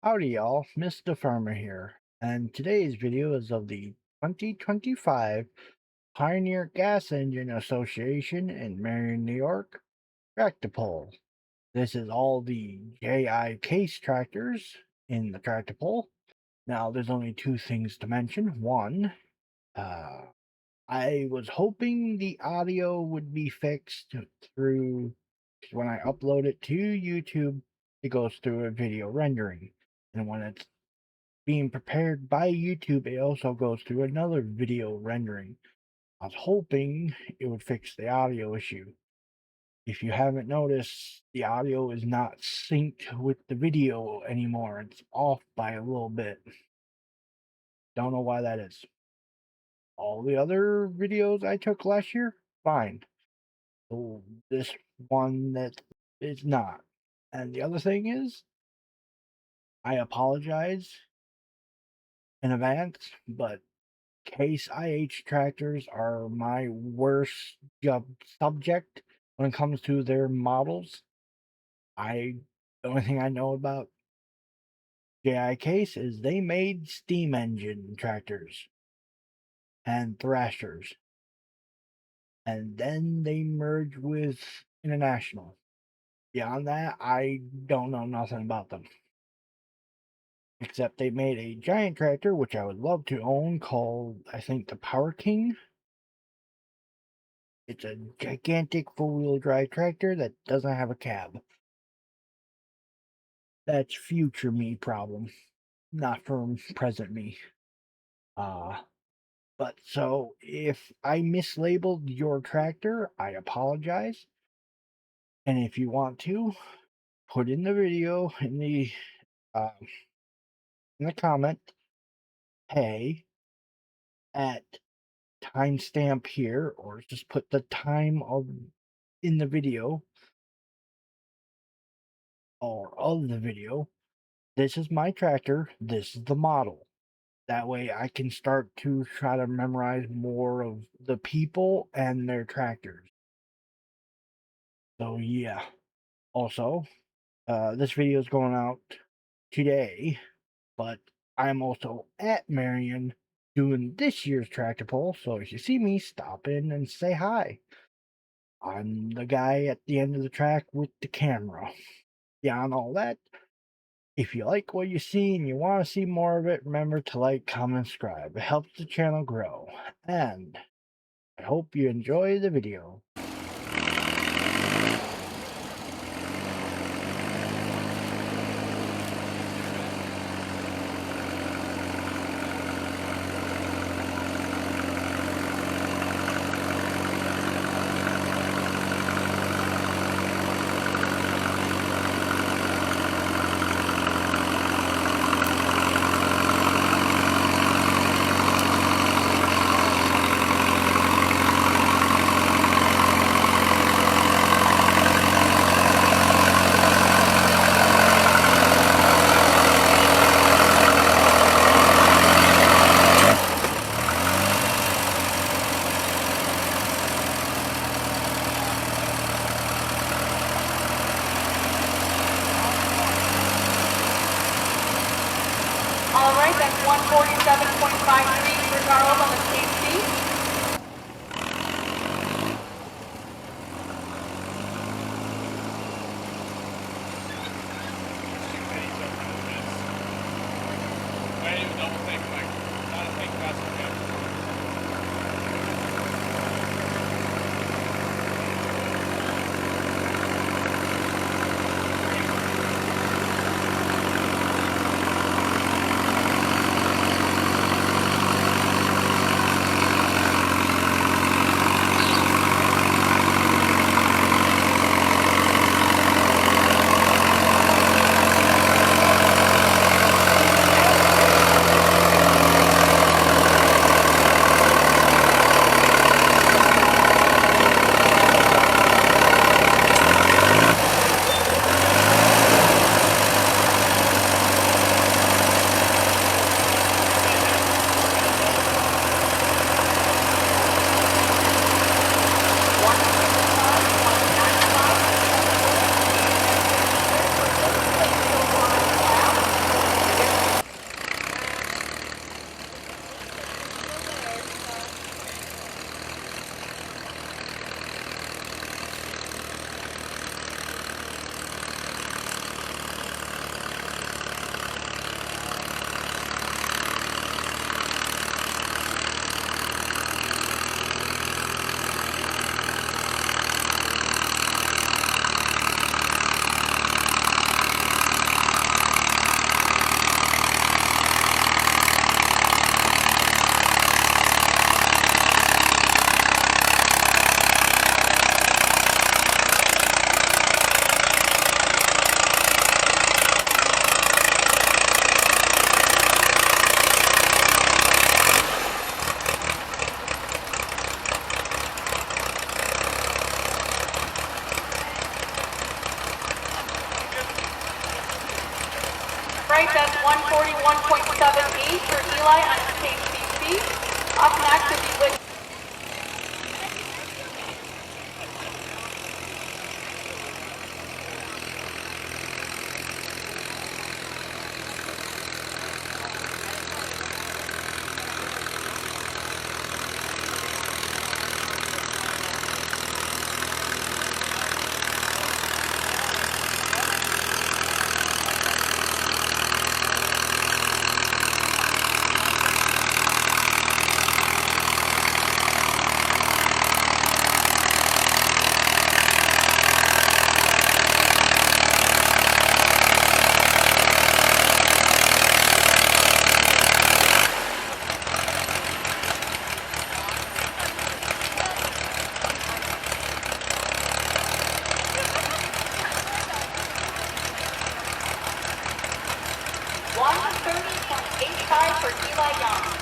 Howdy y'all, Mr. Farmer here, and today's video is of the 2025 Pioneer Gas Engine Association in Marion, New York tractor pull. This is all the j.i.case tractors in the tractor pull. Now there's only two things to mention. One, uh, I was hoping the audio would be fixed through when I upload it to YouTube, it goes through a video rendering. And when it's being prepared by YouTube, it also goes through another video rendering. I was hoping it would fix the audio issue. If you haven't noticed, the audio is not synced with the video anymore. It's off by a little bit. Don't know why that is. All the other videos I took last year, fine. So this one that is not. And the other thing is, I apologize in advance, but Case IH tractors are my worst subject when it comes to their models. The only thing I know about j.i. Case is they made steam engine tractors and thrashers, and then they merged with International. Beyond that, I don't know nothing about them. Except they made a giant tractor, which I would love to own, called, I think, the Power King. It's a gigantic four-wheel drive tractor that doesn't have a cab. That's future me problem, not from present me. But so if I mislabeled your tractor, I apologize. And if you want to, put in the video uh, in the comment, hey, at timestamp here, or just put the time in the video or of the video. This is my tractor. This is the model. That way I can start to try to memorize more of the people and their tractors. So yeah. Also, this video is going out today, but I'm also at Marion doing this year's tractor pull. So if you see me, stop in and say hi. I'm the guy at the end of the track with the camera. Beyond all that, if you like what you see and you want to see more of it, remember to like, comment, subscribe. It helps the channel grow. And I hope you enjoy the video. All right, that's 147.53 for Charles on the KC. that's 141.78 for Eli on his case BC. Up next is the witness. For Eli Young.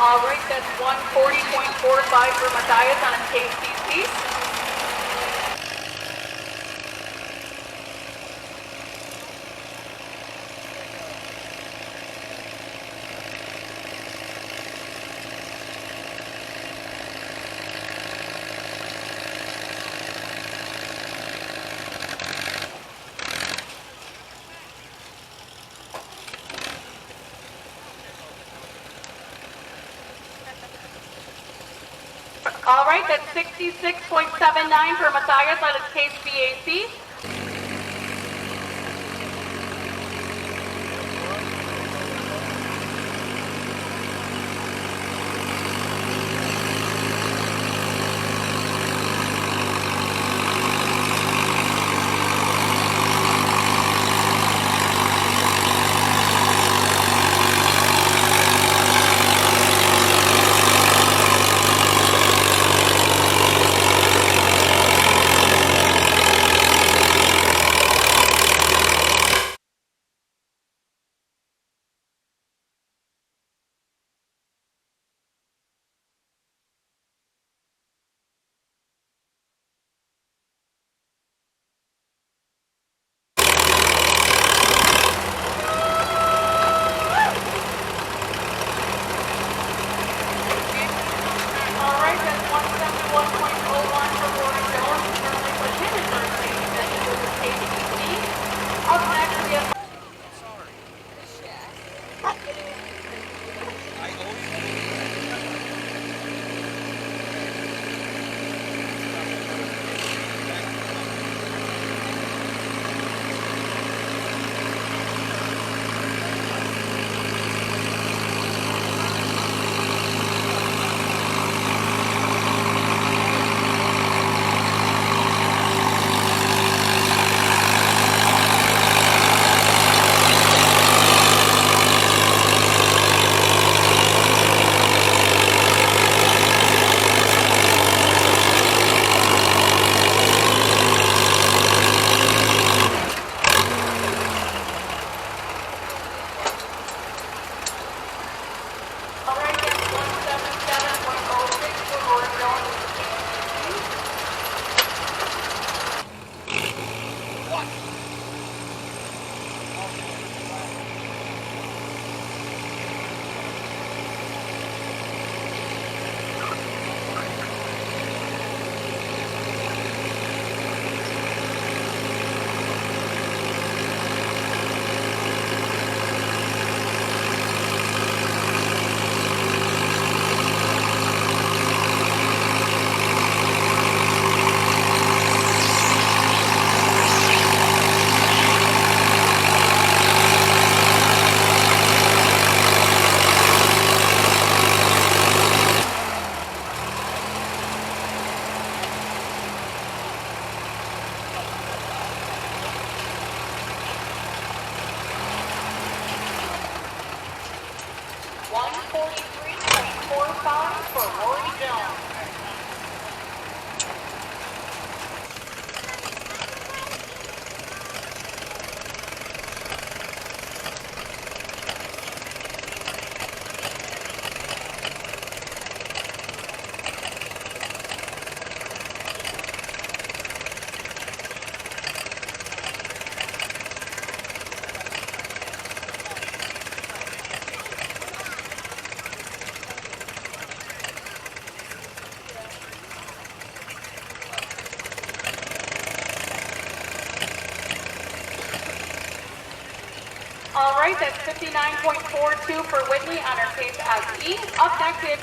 All right, that's 140.45 for Matthias on his case BC. All right, that's 66.79 for Matthias on his case BAC. 143.45 for Rory Jones. All right, that's 59.42 for Whitney on her case as E. Up next is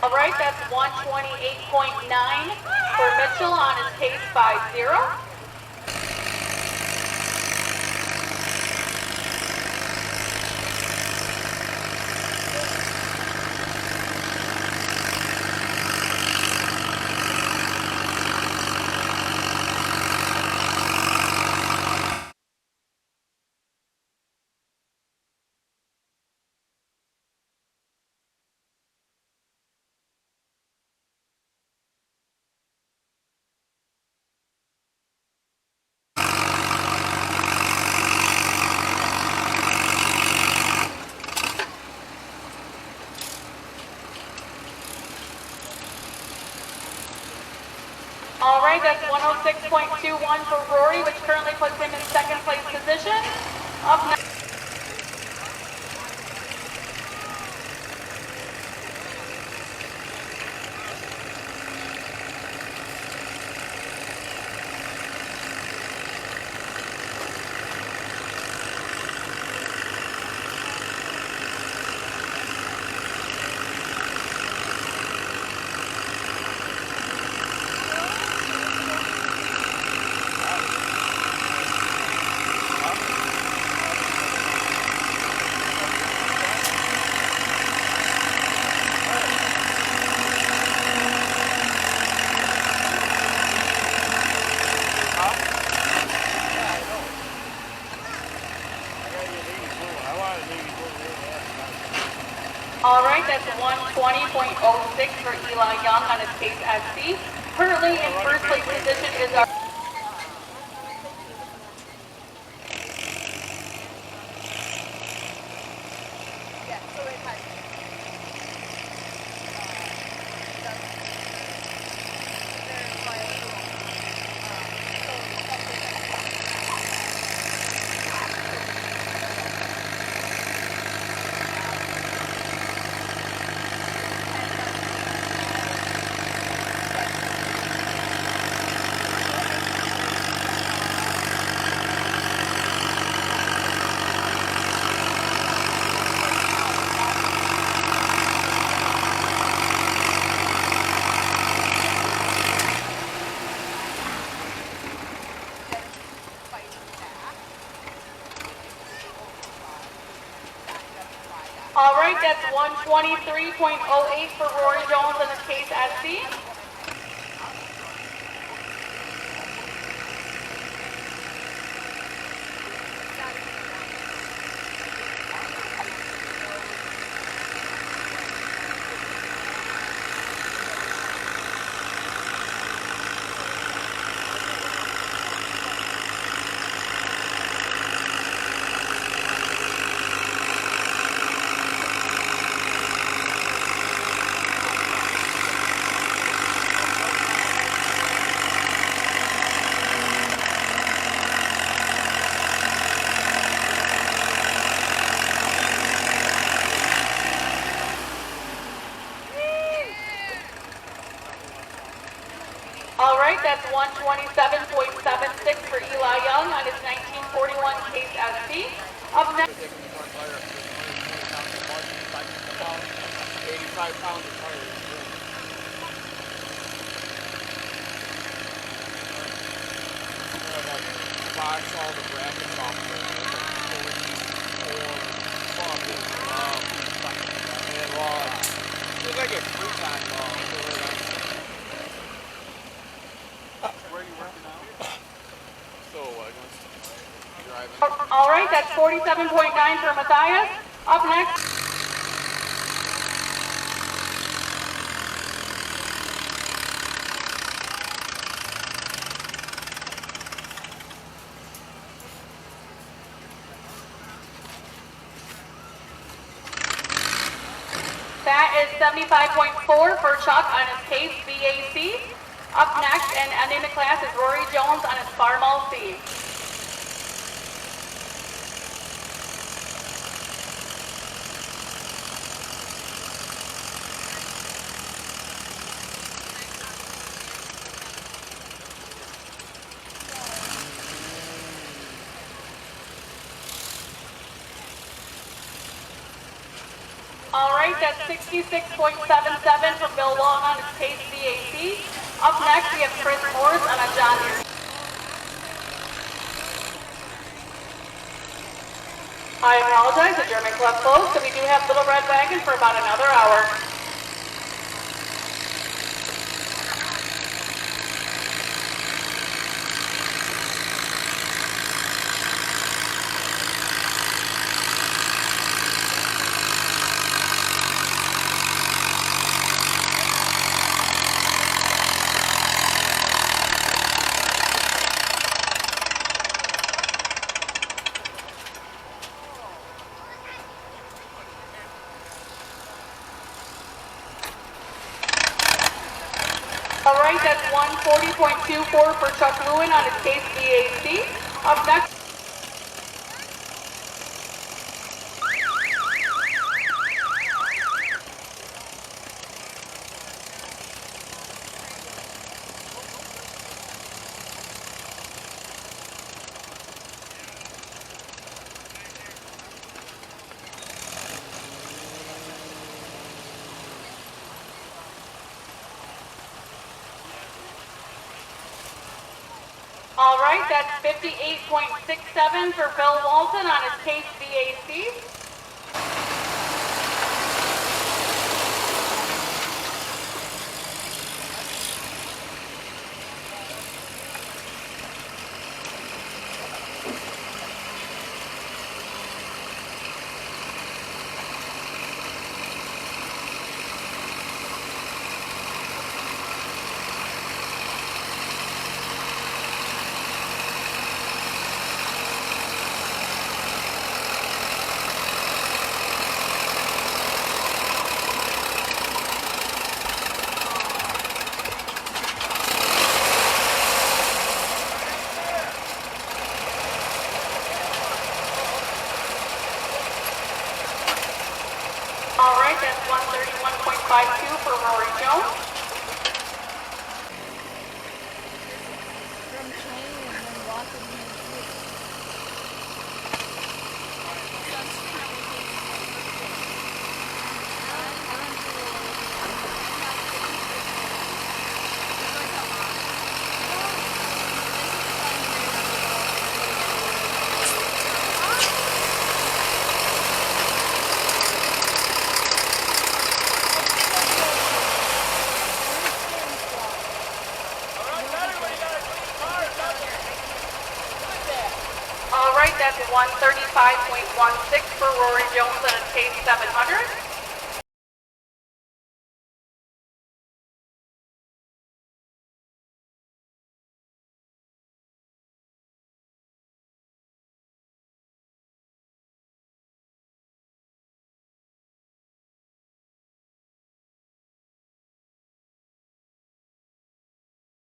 all right, that's 128.9 for Mitchell on his case 5-0. All right, that's 106.21 for Rory, which currently puts him in second place position. Up next. All right, that's 120.06 for Eli Young on his case as C. Currently in first place position is our All right, that's 123.08 for Rory Jones on his case as C. right, that's 127.76 for Eli Young on his 1941 case SC. Up next. 85 pounds of tires. Box all the brackets off there. And it's like a free time where are you working now? So driving. All right, that's 47.9 for Matthias. Up next. That is 75.4 for Chuck on his case BAC. Up next and ending the class is Rory Jones on his Farmal C. All right, that's 66.77 for Bill Long on his case BAC. Up next, we have Chris Morris on a John Deere. I apologize, the German Club closed, so we do have Little Red Wagon for about another hour. All right, that's 140.24 for Chuck Lewin on his case BAC. Up next. All right, that's 58.67 for Bill Walton on his case BAC. All right, that's 131.52 for Rory Jones. From China and then walking here. All right, that's 135.16 for Rory Jones on his case 700.